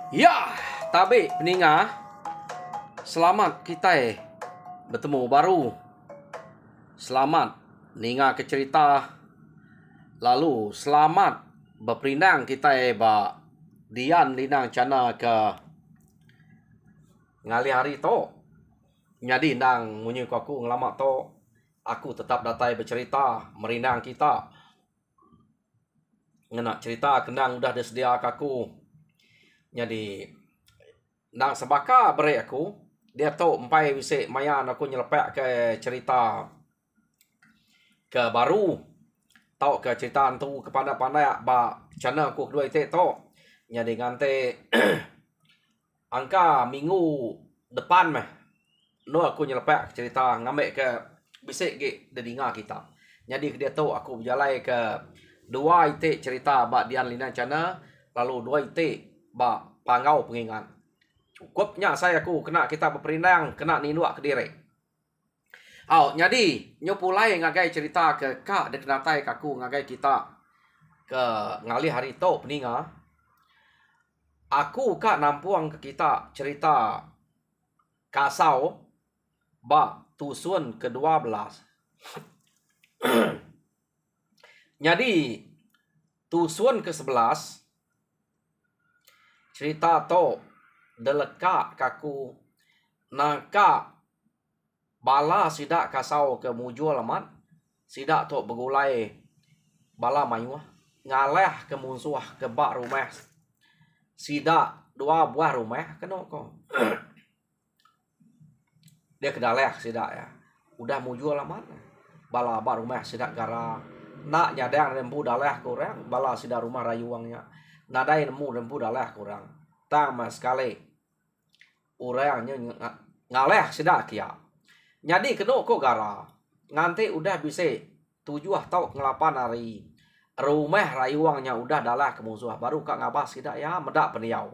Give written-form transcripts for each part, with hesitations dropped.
Ya, tabe peninga. Selamat kita bertemu baru. Selamat ninga ke cerita. Lalu selamat berperindang kita ba dian linang cana ke ngali hari to. Jadi nang munyi aku ngelama to. Aku tetap datai bercerita merindang kita. Ngena cerita kendang udah disediak aku. Jadi nang sebaka beri aku dia tahu empai bisa mayan aku nyelepek ke cerita ke baru tahu ke cerita tu kepada pandai ba channel aku kedua itu to. Jadi ngante angka minggu depan meh no aku nyelepek cerita ngambil ke bisa ke dedinga kita. Jadi dia tahu aku berjalan ke dua itu cerita ba dian lina channel lalu dua itu ba pangau pengingat. Cukupnya saya aku kena kita berperindang, kena ninuak ke diri. Jadi nyopulai ngagai cerita ke kak dek natai kaku ngagai kita ke ngali hari to peninga. Aku kak nampuang ke kita cerita kasau ba tusun ke-12. Jadi tusun ke-11 cerita to deleka kaku nangka bala sidak kasau ke mujual amat sidak to begulai bala mayuah ngaleh ke musuh ke bak rumah sidak dua buah rumah kena ko dia kedaleh sidak ya udah mujual amat bala bak rumah sidak gara nak nyadang rempu daleh kurang bala sidak rumah rayuangnya nadai nemu rempu daleh kurang tama sekali urangnya ngaleh sidak kia. Jadi kena ko gara nanti udah bisa 7 tahun 8 hari rumah rayuangnya udah dalah ke musuh baru kak ngabas sidak ya medak peniau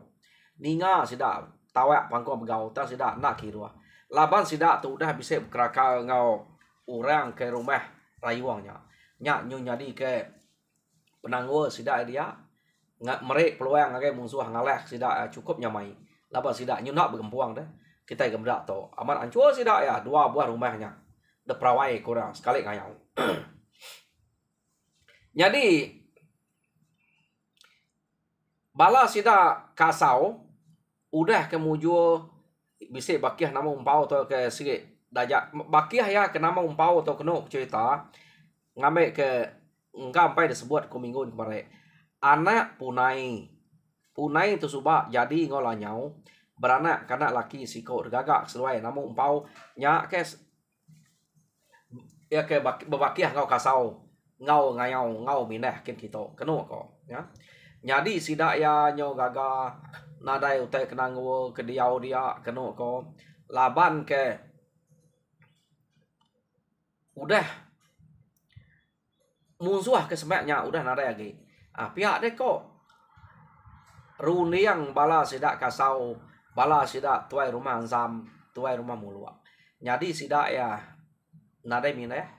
ninga sidak tawak pangko begau ta sidak nak kirua laban sidak tu udah bisa kerakal ngau orang ke rumah rayuangnya nyak nyu jadi ke penanggo sidak dia merek peluang ngagai musuh ngaleh sidak cukup nyamai laban sidak nyu nak bergempuang deh kita gemdak to aman ancur sidak ya 2 buah rumahnya de perawai kurang sekali ngayau. Jadi bala sidak kasau udah kemuju bisa bakiah nama umpau to ke sikit dajak bakiah ya ke nama umpau to kena cerita ngambil ke enggak sampai disebut ku minggu kemarin anak punai tu subak jadi ngolanyau beranak kanak laki siko gagak sesuai nama umpau nya ke ya ke bebakiah ngau kasau ngau ngayau ngau minah kin kita kena ko ya. Jadi sidak ya nyo gaga nadai utai kenang ke diau dia kena ko laban ke udah musuh ke semaknya udah nadai lagi pihak deh kok runiang bala sidak kasau bala sidak tuai rumah zam tuai rumah mulua. Jadi sidak ya nadai minah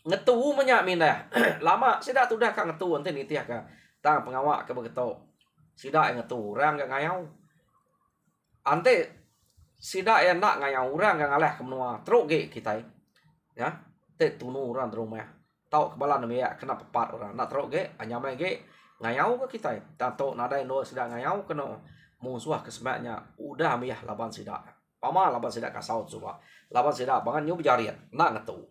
ngetu menyak minah lama sidak tu dah kak ngetu ente ni tiak ka tang pengawak ke begitu sidak yang ngetu orang gak ngayau ante sidak yang nak ngayau orang gak ngaleh ke menua teruk ge kita ya te tunu orang rumah tau kebala namanya kena pepat orang nak teruk ge anyamai ge ngayau ke kita tato nadai no sidak ngayau kena musuh ke semaknya udah amiyah laban sidak Pama laban sida kasau coba. Laban sida bangan nyu berjarian. Nak ngetu.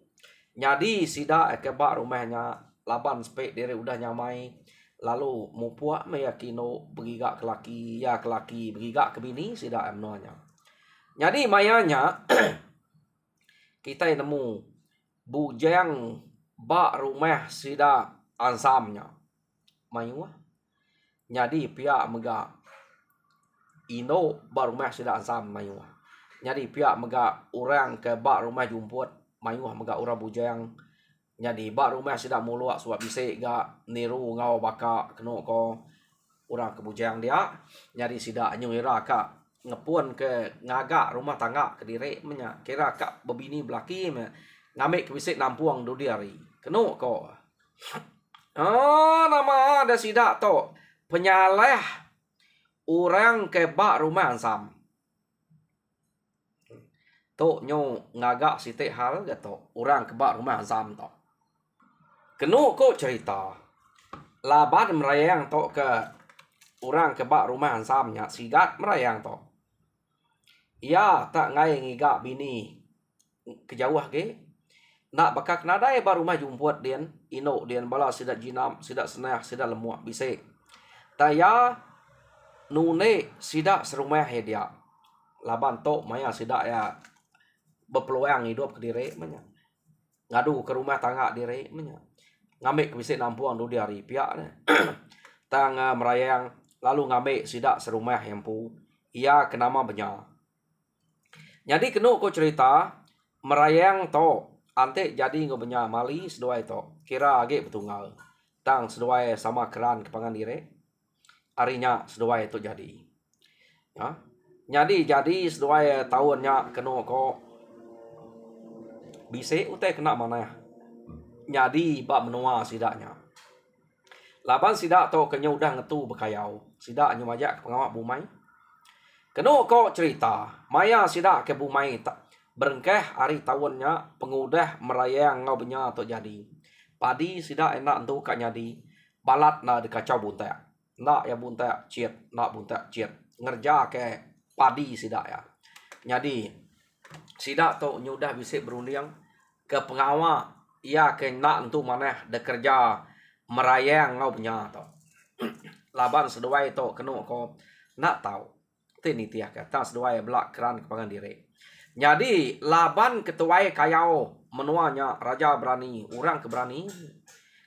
Jadi sida ke bak rumahnya laban spek dere udah nyamai. Lalu mupuak meyakino berigak ke laki, ya ke laki, berigak ke bini sida emnonya. Jadi mayanya kita nemu bujang bak rumah sida ansamnya. Mayuah. Jadi pihak mega ino bak rumah sida ansam mayuah. Jadi pihak mega orang ke bak rumah jumput mayuah mega orang bujang. Jadi bak rumah sida muluak suap bisik ga niru ngau baka keno ko orang ke bujang dia. Jadi sida nyuira ka ngepun ke ngagak rumah tangga ke direk menya kira kak bebini belaki me ngamik ke bisik nampuang do diari keno ko nama ada sidak to penyaleh orang ke bak rumah ansam to nyo ngagak sitik hal gato orang ke bak rumah ansam to keno ko cerita laban merayang to ke orang ke bak rumah ansamnya sigat merayang to ya tak ngai ngigak bini kejauh ke nak bakak nadai baru mah jumput dian ino dian bala sidak jinam sidak senah sidak lemuak bisik taya nune sidak serumah he dia laban tok maya sidak ya berpeluang hidup ke diri menya ngadu ke rumah tangga diri menya ngambil ke bisik nampuang do diari piak ne tang merayang lalu ngambil sidak serumah yang pu ia kenama benya. Jadi kenu ko cerita merayang to ante jadi ngobenya mali sedoai to kira age betunggal tang sedoai sama keran kepangan dire arinya sedoai itu jadi ya jadi sedoai tahunnya kenu ko bise utai kena mana jadi bak menua sidaknya laban sidak to kenya udah ngetu bekayau sidak nyumajak pengawak bumai kenu ko cerita maya sidak ke bumai tak berengkeh hari tahunnya pengudah merayang ngau benya to jadi padi sidak enak tu kak nyadi balat na de kacau buntek nak ya buntek ciet nak buntek ciet ngerja ke padi sidak ya jadi sidak to nyudah bisik berunding ke pengawak ia ke nak tu maneh de kerja merayang ngau benya to laban seduai to kenu ko nak tahu tini tiak kata seduai belak keran kepangan diri. Jadi laban ketuai kayau menuanya raja berani orang keberani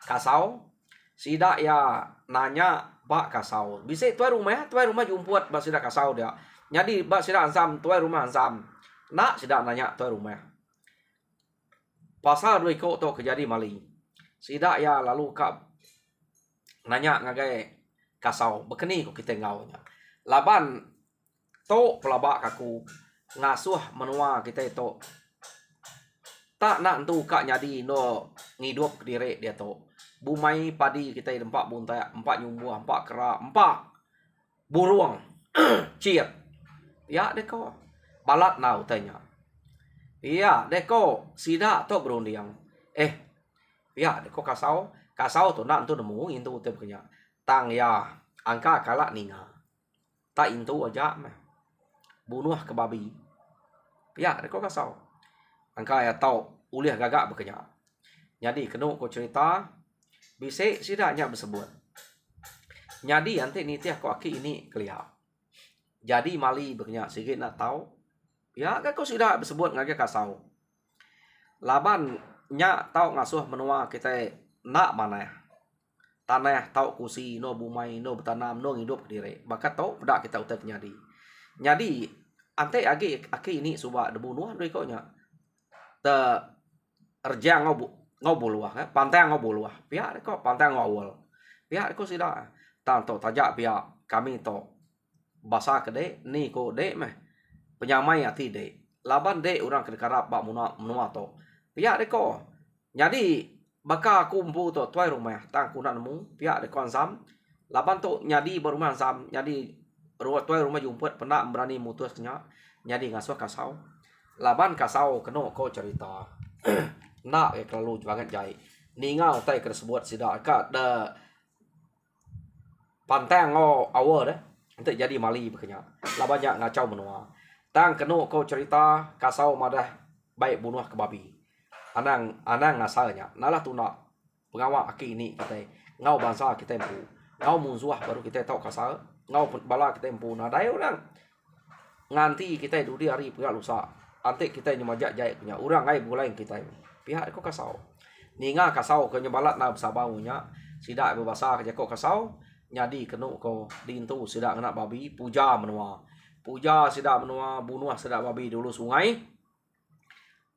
kasau sidak ya nanya bak kasau bisa tuai rumah jumput bak sidak kasau dia jadi bak sidak ansam tuai rumah ansam nak sidak nanya tuai rumah pasal dua ko to kejadi mali sidak ya lalu kak nanya ngagai kasau bekeni ko kita ngaunya laban to pelabak aku ngasuh menua kita itu tak nak tu kak nyadi no ngidup diri dia tu bumai padi kita empat buntai empat nyumbuh empat kera empat burung ciet ya deko balat nau tanya iya deko sida to berunding ya deko kasau tu nak tu nemu itu tu punya tang ya angka kalak ninga tak itu aja mah bunuh ke babi ya deko kasau angka ya tau uliah gagak bekerja jadi kenu ko cerita bisa sidaknya bersebut jadi nanti ni tiah ko aki ini kelihat jadi mali bekerja sikit nak tahu ya kan ko sidak bersebut ngage kasau laban nya tau ngasuh menua kita nak mana tanah tau kusi no bumai no bertanam no hidup diri bakat tau dak kita utai penyadi jadi ante agi aki ini suba debu nuah doi ko nya te erjang ngau buluah pantai ngau buluah pihak ko pantai ngau awal pihak ko sida tanto tajak pihak kami to basa kede ni ko de meh penyamai ati de laban de orang kedekarap bak menua to pihak ko jadi baka kumpu to tuai rumah tang kuna nemu pihak de konsam laban to nyadi berumah sam nyadi tuai rumah jumput pernah berani mutusnya jadi ngasuh kasau laban kasau keno ko cerita nak ya kalau banget jai ningau tai tersebut sidak ka de pantang ngo awal deh untuk jadi mali bekerja laban jak ngacau menua Tang kenu kau cerita kasau madah baik bunuh ke babi. Anang ngasalnya. Nalah tuna pengawak aki ini kita. Ngau bangsa kita empu. Ngau munzuah baru kita tahu kasal. Ngau bala kita empu. Nah daya orang nganti kita dudi hari pihak lusa. Antik kita nyemajak jaya punya. Orang ngai bulai kita. Pihak ko kasau. Ninga kasau ke nyebalat na sabaunya. Sidak berbahasa ke jakok kasau. Nyadi kenu ko dintu sidak kena babi. Puja menua. Puja sidak menua. Bunuh sidak babi dulu sungai.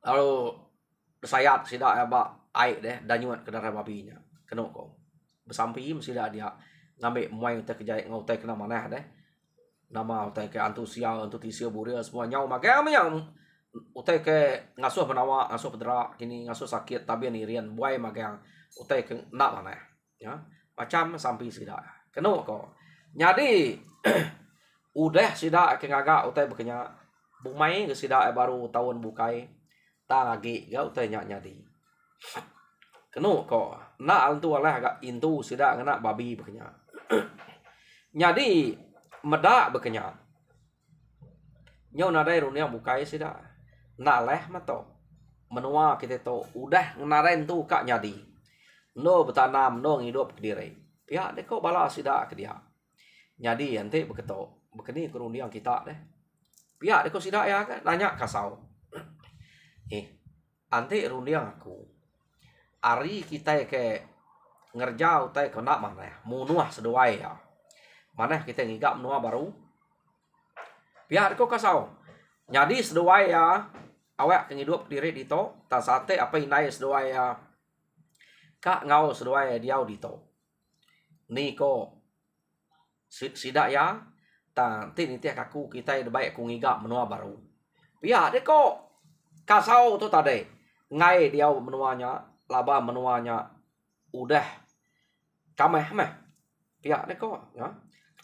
Lalu sayat sidak ya bak air deh. Danyuat ke darah babinya. Kenu ko. Bersampi sidak dia. Ngambil muai untuk kejaya ngautai kena mana deh. Nama utai ke antusial, antutisia buria semua nyau makai yang utai ke ngasuh menawa, ngasuh pedera kini ngasuh sakit tapi ni rian buai makai utai ke nak mana ya. Macam sampai sidak. Kenu ko. Jadi udah sidak ke ngagak utai bekenya bumai ke sidak baru tahun bukai ta lagi ga utai nyak nyadi. Kenu ko. Nak antu lah agak intu sidak ngena babi bekenya. Jadi medak bekenya. Nyau nadai runia bukai sida. Nak leh mato. Menua kita to udah ngenaren tu kak nyadi. No bertanam, no ngidup ke diri. Pihak deko bala sida ke dia. Nyadi ente beketo. Bekeni ke runia kita deh. Pihak deko sida ya kan nanya kasau. Ante runia aku. Ari kita ke ngerjau tai kena mana ya. Munuah seduai ya. Mana kita ngigap menua baru. Pihak ko kasau. Nyadi seduai ya. Awak kengidup diri dito. Ta sate apa inai seduai ya. Kak ngau seduai diau dito. Ni ko. Sidak ya. Ta tin iti kaku kita baik ku ngigap menua baru. Pihak ko kasau tu tadi. Ngai diau menuanya. Laba menuanya. Udah. Kameh meh. Pihak ko ya.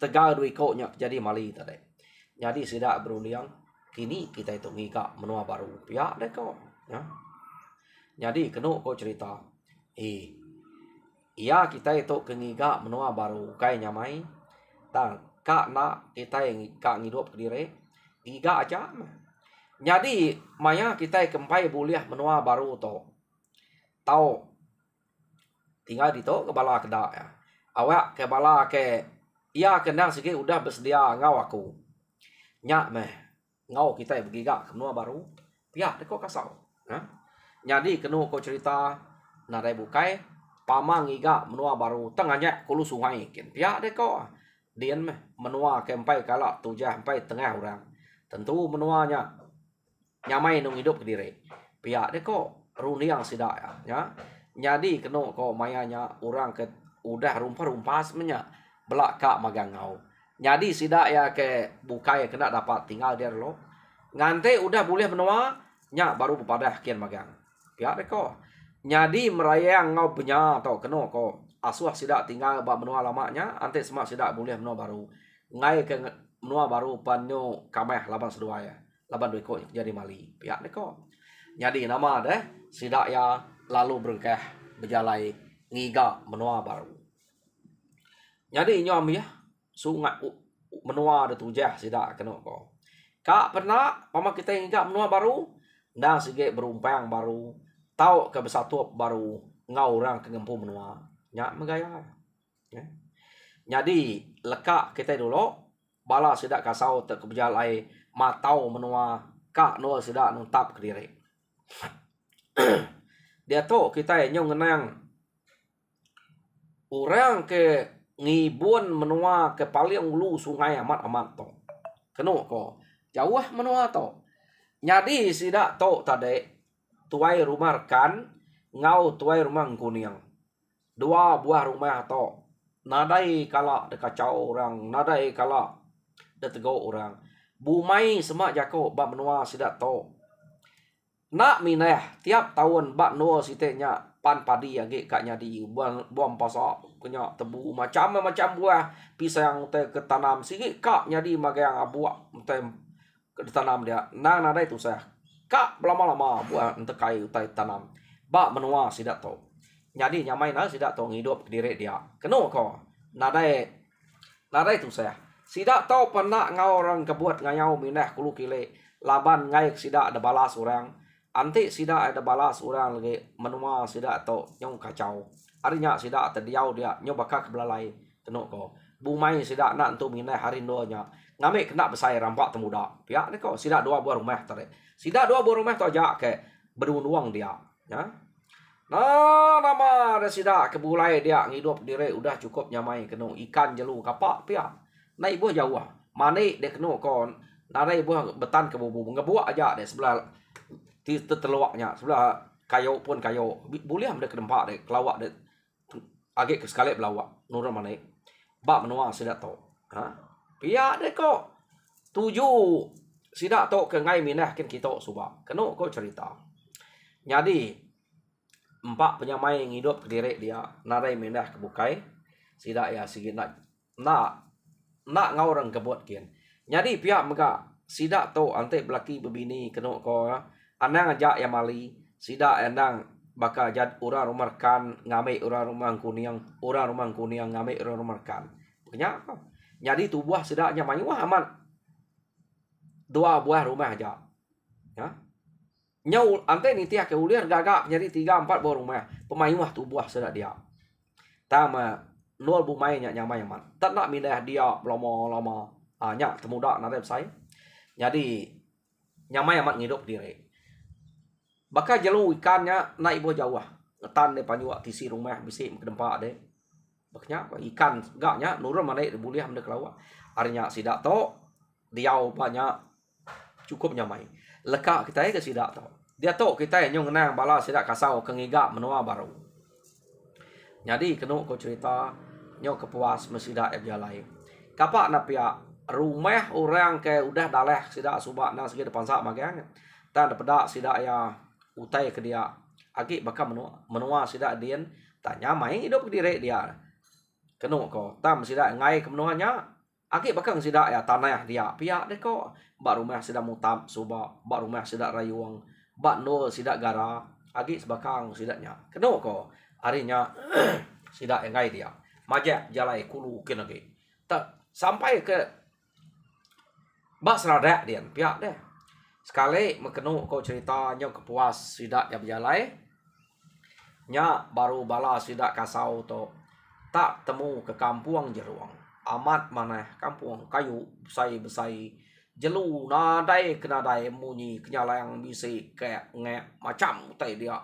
Tegal dui koknya jadi mali tadi. Jadi sidak berundang kini kita itu ngika menua baru. Pihak deh kau. Ya. Jadi kenu kau cerita. Iya kita itu kengiga menua baru kayak nyamai. Tang kak nak kita yang kak ngidup ke diri. Giga aja. Jadi maya kita kempai boleh menua baru to. Tahu. Tinggal di to kebala kedak ya. Awak kebala ke ia kenang sikit udah bersedia ngau aku. Nyak meh. Ngau kita bergigak ke menua baru. Pihak deko kasau. Jadi kenu kau cerita. Nadai bukai. Pamang ngigak menua baru. Tengahnya kulu sungai. Pihak deko. Dian meh. Menua kempai kalak tujah. Empai tengah orang. Tentu menuanya. Nyamai nung hidup ke diri. Pihak deko. Runiang sidak ya. Jadi kenu kau mayanya. Orang ke. Udah rumpah-rumpah semuanya. Belak kak magang ngau. Jadi sidak ya ke bukai kena dapat tinggal dia lo. Ngante udah boleh menua. Nyak baru berpadah kian magang. Pihak deko. Jadi merayang ngau punya atau kena ko. Asuh sidak tinggal bak menua lamanya. Ante semak sidak boleh menua baru. Ngai ke menua baru panyo kameh laban sedua ya. Laban dua ko jadi mali. Pihak deko. Jadi nama deh. Sidak ya lalu berengkeh berjalai ngiga menua baru. Jadi nyom ya. Sungai menua ada tujah sidak kena ko. Kak pernah pama kita ingat menua baru. Nang sige berumpang baru. Tahu ke besatup baru. Ngau orang ke ngempu menua. Nyak megaya. Ya. Jadi lekak kita dulu. Bala sidak kasau tak keberjalai. Matau menua. Kak no sidak nuntap ke diri. Dia tu kita nyong ngenang. Orang ke ngibun menua ke paling ulu sungai amat-amat to. Kenu ko. Jauh menua to. Nyadi sidak to tadi. Tuai rumah rekan. Ngau tuai rumah ngkuniang. Dua buah rumah to. Nadai kalak dekacau orang. Nadai kalak detegau orang. Bumai semak jako bak menua sidak to. Nak mineh tiap tahun bak nuo sitenya pan padi agi kak nyadi buang pasak kenya tebu macam-macam buah pisang teh ketanam sikit kak nyadi magang abuak teh ketanam dia nang nada itu saya kak lama-lama buah ente kai utai tanam bak menua sidak to. Jadi nyamai nah sidak to ngidup diri dia. Kenu ko nada itu saya Sida tau pernah ngau orang kebuat ngayau minah kulu kile laban ngai sida ada balas orang. Anti sida ada balas orang lagi menua sida tau nyong kacau. Arinya sida terdiau dia nyong bakal kebelalai tenuk ko. Bumai sida nak untuk minah hari doanya. Ngame kena besai rampak temuda. Pihak ni kau sida 2 buah rumah tadi. Sida 2 buah rumah tu aja ke beruang dia. Ya. Nah, nama ada sida kebulai dia ngidup diri udah cukup nyamai kena ikan jelu kapak pihak. Naik buah jauh. Mane dia kena kon. Narai buah betan ke bubu. Ngebuak aja deh sebelah terluaknya. Sebelah kayu pun kayu. Boleh ambil ke tempat deh. Kelawak deh. Agak ke sekali belawak. Nurul mane. Bak menua sida tau. Ha? Pihak deh kok. 7. Sida tau ke ngai minah kan kita subak. Kena kau cerita. Jadi 4 penyamai ngidup ke diri dia. Narai minah ke bukai. Sida ya sige nak ngau orang kebut kian. Jadi pihak mega sida tau ante belaki bebini kena ko anang aja yang mali sida endang baka jad urang rumah kan ngame urang rumah kuniang ngame urang rumah kan. Punya apa? Jadi tu buah sida nya mayuah aman. 2 buah rumah aja. Ya. Nyau ante ni tiak ke ulir gagak jadi 3 4 buah rumah. Pemayuah tu buah sida dia. Tama nol bumai nya nyamai aman. Tak nak mindah dia lama-lama. Nya temuda narep saya. Jadi nyamai amat ngidup diri. Baka jelu ikannya naik buah jauh. Ngetan de panjua tisi rumah bisi ke dempak de. Baknya ikan gaknya nurun mana boleh amde kelawak. Arinya sidak to diau banyak cukup nyamai. Lekak kita ke sidak to. Dia to kita nyong nang bala sidak kasau kengiga menua baru. Jadi kena ko cerita nyok kepuas mesidak jalai. Kapak na pihak rumah orang ke udah daleh sidak subak nang segi depan sak magang. Tan pedak sidak ya utai ke dia. Agi bakal menua sidak dien tanya main hidup ke diri dia. Kena ko tam sidak ngai ke menuanya. Agi bakal sidak ya tanah dia. Pihak de ko bak rumah sidak mutab subak, bak rumah sidak rayuang, bak nol sidak gara. Agi sebakang sidaknya. Kena ko harinya sidak ngai dia. Majak jalai kulu kin lagi. Tak sampai ke bak seradak dia pihak deh. Sekali mekenu kau cerita nya kepuas sidak yang berjalai. Nya baru bala sidak kasau to tak temu ke kampung jeruang. Amat mana kampung kayu besai jelu nadai kenadai munyi kenyalang bisi kayak ngek macam utai dia.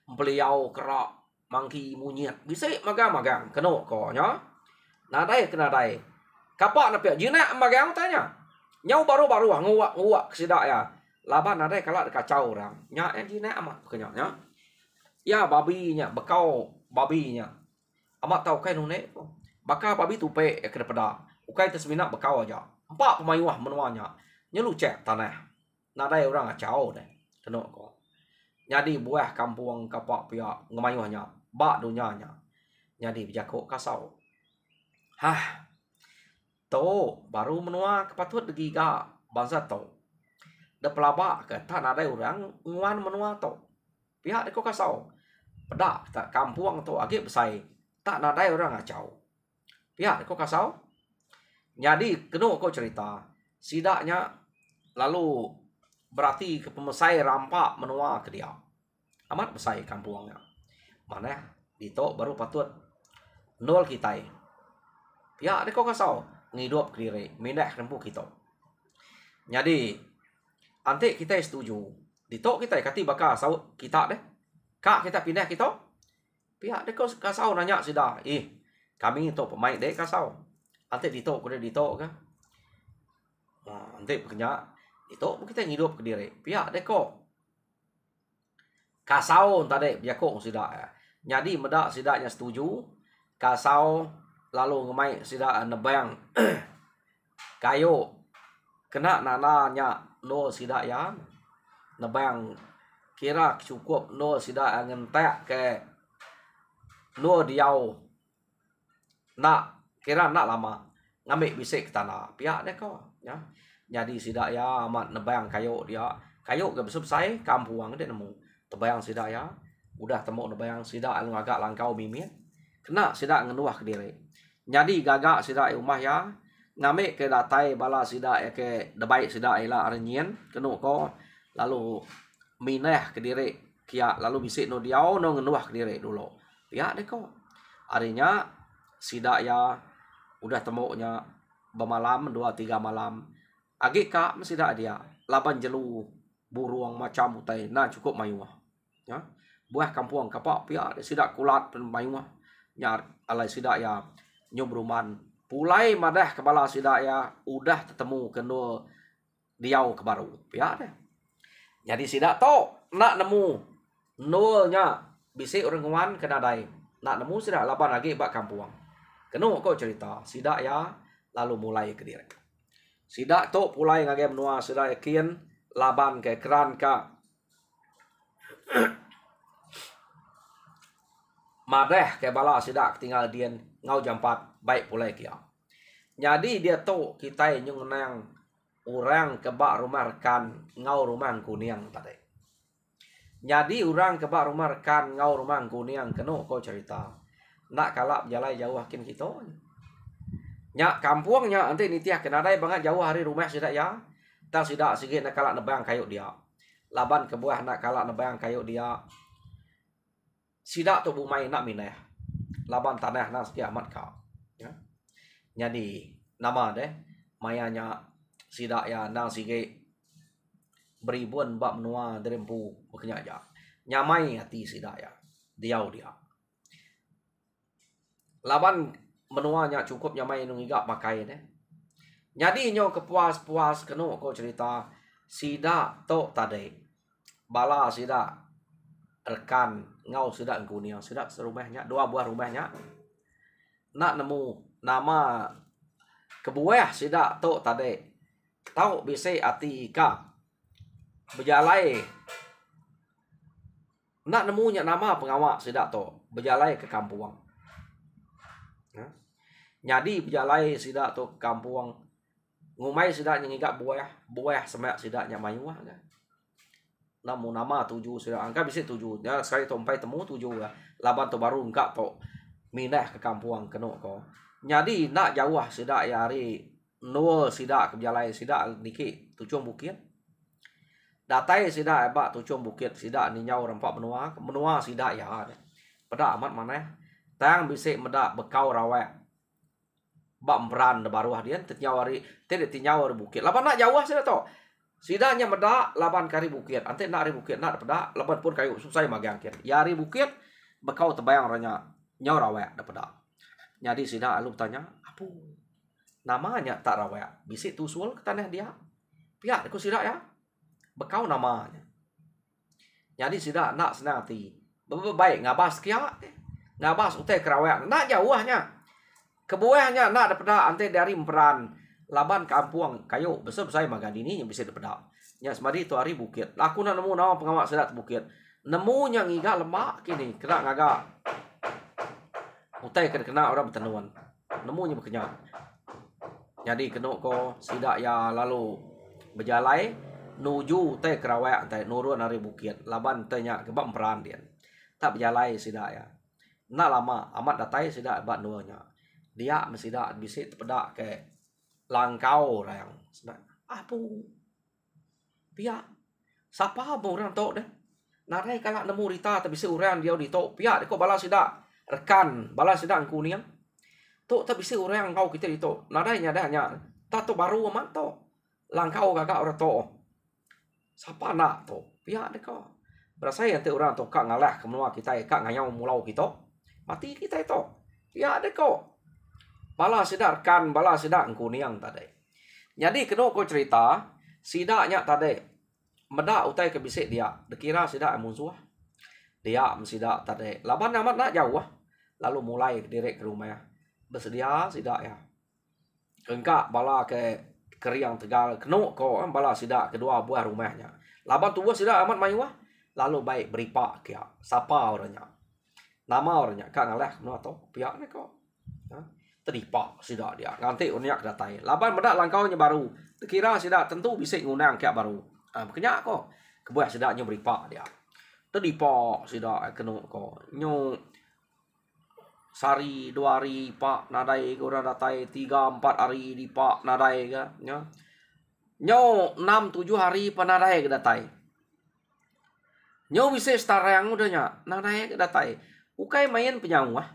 Beliau kerak mangki munyet bisi magang kenu ko nya. Nadai kenadai. Kapak na pia jinak magang tanya. Nyau baru nguak sidak ya. Laban nadai kalau kacau orang. Nya jinak amat kenya nya. Ya babinya bekau babinya. Amat tahu kai nune. Bakal babi tupe ke pada. Ukai terseminak bekau aja. 4 pemayuah menuanya. Nyelu cek tanah. Nadai orang kacau deh. Kena ko. Jadi buah kampung kapak pia ngemayuhnya. Bak dunyanya. Jadi berjakuk kasau. Hah. To baru menua kepatut degiga bangsa to. Da pelabak ke tak nadai orang nguan menua to. Pihak deko kasau. Pedak tak kampung to agi besai. Tak nadai orang kacau. Pihak deko kasau. Jadi kena kau cerita. Sidaknya lalu berarti ke pemesai rampak menua ke dia. Amat besai kampungnya. Mana dito baru patut nol kita. Pihak deko kasau ngidup ke diri mindah rempu kita. Jadi ante kita setuju. Dito kita kati bakal sau kita deh. Kak kita pindah kita. Pihak deko kasau nanya sida. Kami itu pemain deh kasau. Ante dito kuda dito kan. Nah, ante punya dito kita ngidup ke diri. Pihak deko kasau tadi biako sida. Jadi medak sidaknya setuju. Kasau lalu ngemai sida nebang kayu kena nananya no sida ya nebang kira cukup no sida ngentek ke no diau nak kira nak lama ngambil bisik ke tanah pihak deh kau ya. Jadi sida ya amat nebang kayu dia kayu ke besar saya kampung dia nemu tebayang sida ya udah temu nebang sida agak langkau mimin kena sida ngenuah ke diri. Jadi gagak sida rumah ya ngambil ke datai bala sidak ke debai sidak ila arenyen kenu ko lalu mineh ke diri kia lalu bisik no diau no ngenuah ke diri dulu ya deh ko arinya sidak ya udah temunya bermalam 2-3 malam agi kak sidak dia laban jelu buruang macam utai nah cukup mayuah ya buah kampung kapak pia sidak kulat pen mayuah nyar alai sidak ya nyobruman pulai madah kepala sidak ya udah ketemu kena diau ke baru ya deh jadi sidak to nak nemu nolnya bisik orang nguan kena dai nak nemu sidak lapan lagi bak kampung kenu kau cerita sidak ya lalu mulai ke diri sidak to pulai ngagem nua sidak yakin laban ke keran ka madeh ke bala sidak tinggal dien ngau jam 4 baik pulai kia. Jadi dia tahu kita yang nang orang kebak rumah rekan ngau rumah kuniang tadi. Jadi orang kebak rumah rekan ngau rumah kuniang kenu kau cerita. Nak kalap jalai jauh akin kita. Nyak kampungnya nanti nitiah kenadai banget jauh hari rumah sidak ya. Tak sidak sikit nak kalak nebang kayu dia. Laban kebuah nak kalak nebang kayu dia. Sidak tu bumai nak mineh. Laban tanah nas kiamat kau. Ya. Jadi nama deh mayanya sidak ya nang sige beribuan bab menua derempu bekenya aja. Nyamai hati sidak ya. Diau dia. Laban menuanya cukup nyamai nungigak pakai deh. Jadi nyo kepuas-puas kenu kau cerita sidak tok tadi. Bala sidak rekan ngau sidak kuning sidak serumahnya 2 buah rumahnya nak nemu nama kebuah sidak tok tadi tahu bisa ati ka berjalai nak nemunya nama pengawak sidak tok berjalai ke kampung ya. Jadi berjalai sidak tok kampung ngumai sidak nyingigak buah semak sidaknya mayuah kan namu nama 7 sudah angka bisa 7 ya sekali tompai temu 7 ya laban tu baru engkak to minah ke kampung keno ko jadi nak jauh sidak ya hari nol sidak ke jalai sidak niki tujuh bukit datai sidak ba tujuh bukit sidak ni nyau rempak menua sidak ya pada amat mana tang bisa medak bekau rawek ba empran baru hadian tetnyau hari tidak tinyau hari bukit laban nak jauh sidak to sidanya medak laban kari bukit ante nak hari bukit nak pedak laban pun kayu susah magang kir ya hari bukit bekau tebayang orangnya nyau rawek dapat jadi sidak lu tanya apa namanya tak rawek bisik tusul ke tanah dia pihak aku sidak ya bekau namanya jadi sidak nak senang hati baik ngabas kia ngabas utai kerawek nak jauhnya kebuahnya nak dapat ante dari emperan laban kampung kayu besar saya magan ini yang bisa dapat nya semadi tu hari bukit aku nak nemu nama pengawak sedat bukit nemu yang iga lemak kini kena ngaga utai kena orang bertenuan nemu nya berkenyak jadi kena ko sidak ya lalu berjalai nuju teh kerawak teh nurun hari bukit laban tanya kebab peran dia tak berjalai sidak ya nak lama amat datai sidak bat nuanya dia mesidak bisa tepedak ke langkau orang sebab apa pihak siapa mau orang tok deh narai kalau nemu rita tapi seorang dia di tok pihak kok balas sidak rekan balas sidak kuning tok tapi seorang kau kita di tok narai nya dah nya tato baru amat tok langkau gagak orang tok siapa nak tok pihak deh kau berasa yang orang tok kak ngalah kemenua kita kak ngayau mulau kita mati kita itu pihak deh kau balas sidak rekan balas sidak kuning tadi jadi kena kau cerita sidaknya tadi medak utai ke bisik dia dikira sidak musuh dia sidak tadi laban amat nak jauh lalu mulai direk ke rumah bersedia sidak ya engkak bala ke keriang tegal kena kau bala sidak kedua buah rumahnya laban tu buah sidak amat mayu lalu baik beripak kia siapa orangnya nama orangnya kak ngalah kena atau pihak ni kau teripak sidak dia nanti unyak datai laban medak langkaunya baru kira sidak tentu bisa ngundang kayak baru kenyak kok kebuah sidaknya beripak dia teripak sidak kena kok nyu sari 2 hari pak nadai orang datai 3 4 hari di pak nadai ke nya. Nyo 6 7 hari panadai ke datai. Nyo bisa starang udahnya nadai ke datai. Ukai main penyawah.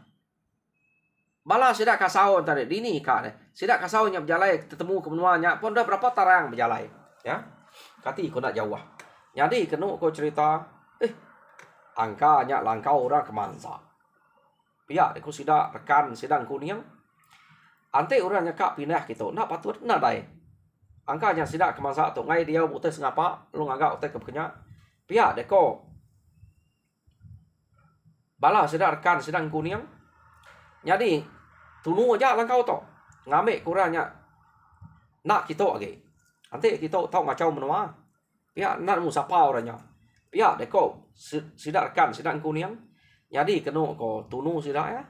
Bala sidak kasau tadi dini ka deh. Sidak kasau nya berjalai ketemu ke menuanya pun dah berapa tarang berjalai. Ya. Kati ko nak jauh. Jadi kenu ko cerita angkanya langkau orang kemansa. Pihak aku sidak rekan sidang kuning. Ante orang nyakak pindah gitu. Nak patut nak dai. Angkanya sidak kemansa tu ngai dia butes ngapa lu ngagak utek kepenya. Pihak deko. Bala sidak rekan sidang kuning. Jadi tunu aja langkau to. Ngame kurangnya. Nak kita lagi. Nanti kita tahu ngacau menua. Pihak nak mu sapa orangnya. Pihak deko sidak rekan sidang kuning. Jadi kena ko tunu sidak ya.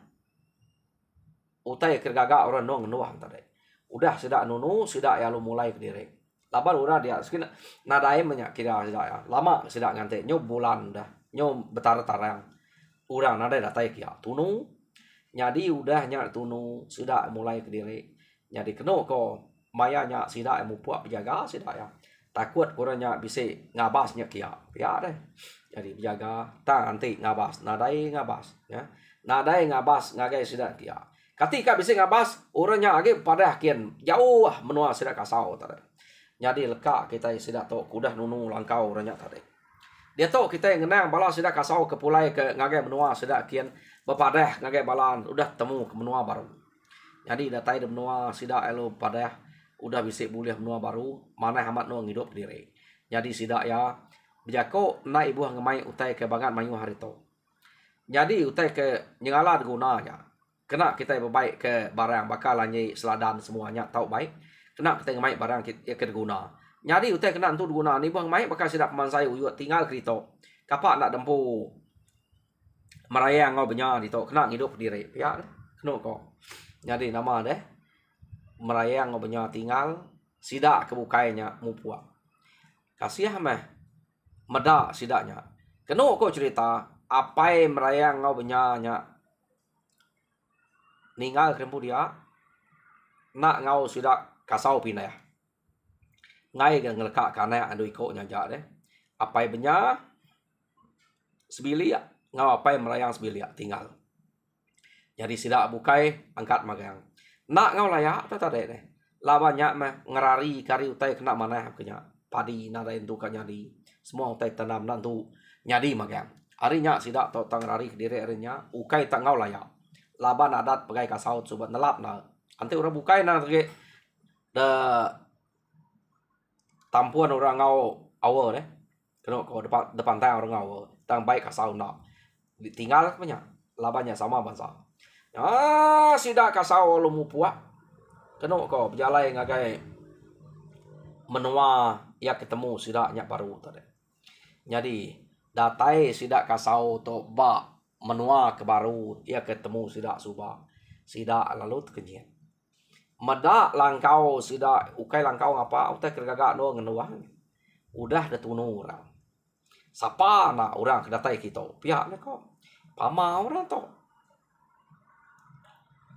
Utai kergagak orang nong nuang tadi. Udah sidak nunu sidak ya lu mulai ke diri. Laban udah dia skin nadai menyak kira sidak ya. Lama sidak ngante nyo bulan dah. Nyo betar-tarang. Urang nadai datai kia tunu. Jadi udah nyak tunu sidak mulai ke diri. Jadi kena ko mayanya sidak mu puak penjaga sidak ya. Takut kurangnya bisa ngabas nyak kia. Ya deh. Jadi penjaga tak nanti ngabas nadai ngabas ya. Nadai ngabas ngagai sidak kia. Ketika bisa ngabas orangnya lagi pada kian jauh menua sidak kasau tadi. Jadi lekak kita sidak tok kudah nunu langkau orangnya tadi. Dia tok kita yang ngenang bala sidak kasau ke pulai ke ngagai menua sidak kian bepadah ngagai balan udah temu ke menua baru. Jadi datai de menua sidak elo padah udah bisa boleh menua baru mana hamat no ngidup diri. Jadi sidak ya bijako na ibu ngemai utai ke bangat mayu harito. Jadi utai ke nyengala gunanya. Kena kita berbaik ke barang bakal lanyi seladan semuanya tahu baik. Kena kita ngemai barang kita guna. Jadi utai kena tu guna ni buang mai bakal sidak pemansai uyut tinggal krito. Kapak nak dempu merayang ngau benya dito kena ngidup diri. Ya kena kok. Jadi nama deh merayang ngau benya tinggal sidak kebukainya mupuak. Kasih meh meda sidaknya. Kena kok cerita apai merayang ngau benya nya ninggal krempu dia nak ngau sidak kasau pindah. Ngai ke ngelekak kana anu iko nyanja deh. Apai benya sebilia ngau apai merayang sebilia tinggal. Jadi sidak bukai angkat magang. Nak ngau layak tadi deh. Lawannya mah ngerari kari utai kena mana kenya. Padi nada entu kan nyadi. Semua utai tanam nantu nyadi magang. Harinya sidak to tang rari diri harinya ukai tak ngau layak. Laban adat pegai kasaut sobat nelap na. Nanti orang bukai na lagi de tampuan orang ngau awal deh. Kena ko depan tang orang ngau. Tang baik kasau na. Tinggal punya labannya sama bangsa. Ah sidak kasau lu mupuak. Kena ko berjalan ngagai menua ya ketemu sidaknya baru tadi. Jadi datai sidak kasau to ba menua ke baru ia ketemu sidak subah sidak lalu kenyang meda langkau sidak ukai langkau ngapa utai kergagak no ngenuang udah da tunu orang sapa na orang kedatai kita pihak ne kok pama orang to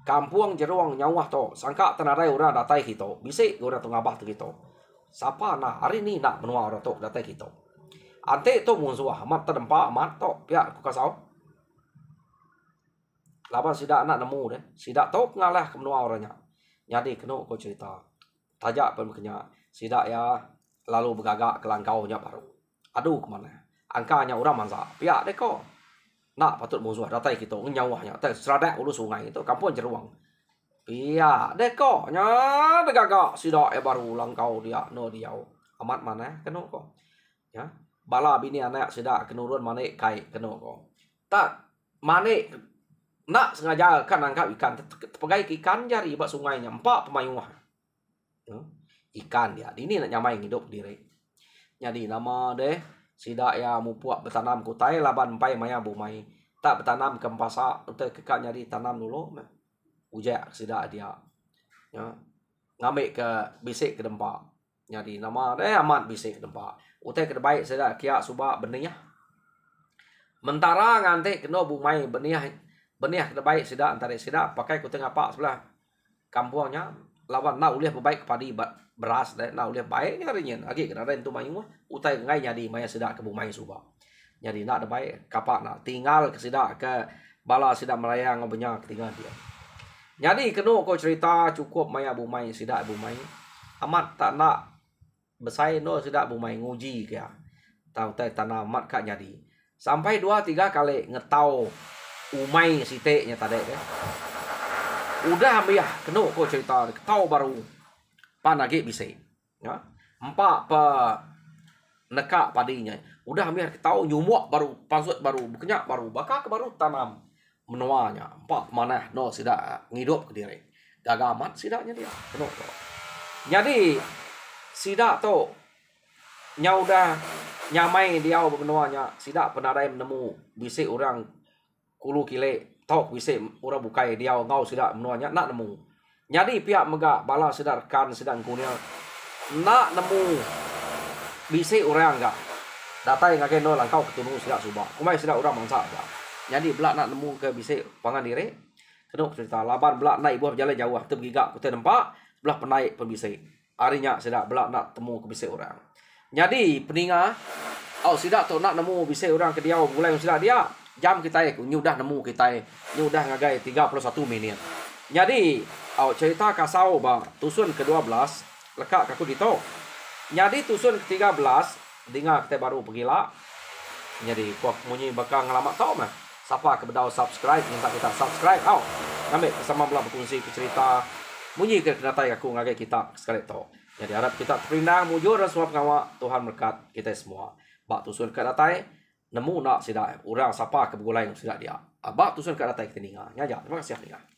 kampung jeruang nyawah to sangka tenarai orang datai kita bisik orang tu ngabah tu kita sapa na hari ni nak menua orang to datai kita ante to musuh amat terdempak amat to pihak ku kasau. Laban sidak nak nemu deh. Sidak tahu pengalah ke menua orangnya. Jadi kena kau cerita. Tajak pun kenya. Sidak ya lalu bergagak ke langkaunya baru. Aduh kemana. Angkanya orang mansa. Pihak deh kau. Nak patut musuh datai kita. Nyawahnya. Seradak ulu sungai itu. Kampung jeruang. Pihak deh kau. Nya bergagak. Sidak ya baru langkau dia. No dia. Amat mana. Kena kau. Ya. Bala bini anak sidak kenurun mana kai. Kena kau. Tak. Mana nak sengaja kan nangkap ikan pegai ikan jari bak sungainya empat pemayuah ikan dia ini nak nyamai hidup diri jadi nama deh sidak ya mupuak bertanam kutai laban pai maya bumai tak bertanam ke pasak utai kekak nyari tanam dulu ujak sidak dia ya ngambil ke bisik ke dempak jadi nama deh amat bisik ke dempak utai ke baik sidak kia subak benih mentara ngante kena bumai benih benih kita baik sida antara sida pakai ku tengah pak sebelah kampungnya lawan nak uliah berbaik padi beras dan nak uliah baik nyarinya lagi kena ren tu mayu utai ngai jadi maya sida ke bumai suba jadi nak ada baik kapak nak tinggal ke sida ke bala sida melayang banyak tinggal dia jadi kena kau cerita cukup maya bumai sida bumai amat tak nak besai no sida bumai nguji ke tahu tai tanah amat kak jadi sampai 2-3 kali ngetau umai siteknya tadi kan udah ambil kena kau cerita tahu baru panage bisa ya empat nekak padinya udah ambil tahu nyumuk baru pasut baru kenyak baru bakal ke baru tanam menuanya empat mana no sidak ngidup ke diri gagamat sidaknya dia kena jadi sidak tu nya udah nyamai dia menuanya sidak pernah ada menemu bisa orang kulu kile tok bisa orang bukai dia ngau sidak menuanya nak nemu jadi pihak megak bala sedar kan sedang kunia nak nemu bisa orang enggak data yang ngake no langkau ketemu sidak subak kumai sidak orang mangsa aja jadi belak nak nemu ke bisa pangan diri kena cerita laban belak naik buah jalan jauh tu gigak kita nampak belah penaik pun bisa harinya sidak belak nak temu ke bisa orang jadi peninga au sidak tu nak nemu bisa orang ke dia mulai sidak dia jam kita nyudah nemu kita nyudah ngagai 31 minit jadi au cerita kasau ba tusun ke-12 lekak kaku dito jadi tusun ke-13 dengar kita baru pergi lah jadi kuak munyi bakal ngalamat tau mah siapa ke bedau subscribe minta kita subscribe au ngambil bersama belah berkongsi cerita munyi ke kedatai aku ngagai kita sekali tau jadi harap kita terpindah mujur dan semua pengawak Tuhan berkat kita semua bak tusun ke datai nemu nak sidak orang siapa ke begulai sidak dia bak tusun ke datai kita ninga nyaja terima kasih ninga